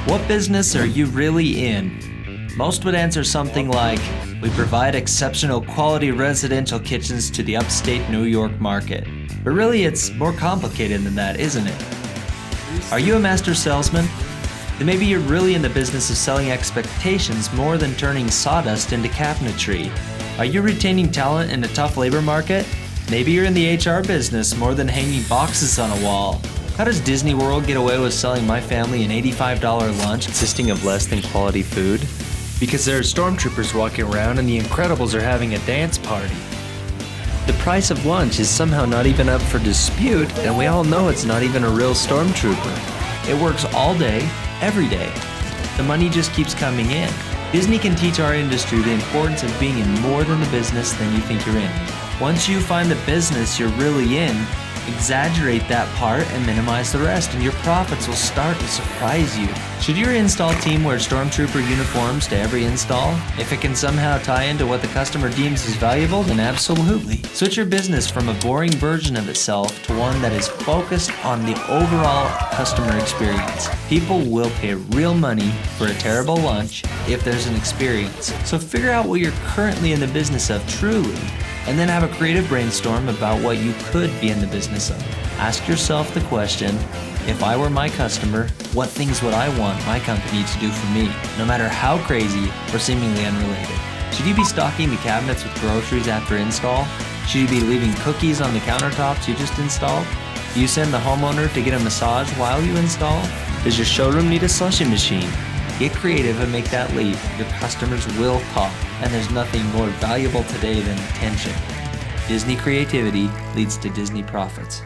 What business are you really in? Most would answer something like, we provide exceptional quality residential kitchens to the upstate New York market. But really, it's more complicated than that, isn't it? Are you a master salesman? Then maybe you're really in the business of selling expectations more than turning sawdust into cabinetry. Are you retaining talent in a tough labor market? Maybe you're in the HR business more than hanging boxes on a wall. How does Disney World get away with selling my family an $85 lunch consisting of less than quality food? Because there are Stormtroopers walking around and the Incredibles are having a dance party. The price of lunch is somehow not even up for dispute, and we all know it's not even a real Stormtrooper. It works all day, every day. The money just keeps coming in. Disney can teach our industry the importance of being in more than the business than you think you're in. Once you find the business you're really in, exaggerate that part and minimize the rest, and your profits will start to surprise you. Should your install team wear Stormtrooper uniforms to every install? If it can somehow tie into what the customer deems as valuable, then absolutely. Switch your business from a boring version of itself to one that is focused on the overall customer experience. People will pay real money for a terrible lunch if there's an experience. So figure out what you're currently in the business of truly, and then have a creative brainstorm about what you could be in the business of. Ask yourself the question, if I were my customer, what things would I want my company to do for me, no matter how crazy or seemingly unrelated? Should you be stocking the cabinets with groceries after install? Should you be leaving cookies on the countertops you just installed? Do you send the homeowner to get a massage while you install? Does your showroom need a slushing machine? Get creative and make that leap. Your customers will talk, and there's nothing more valuable today than attention. Disney creativity leads to Disney profits.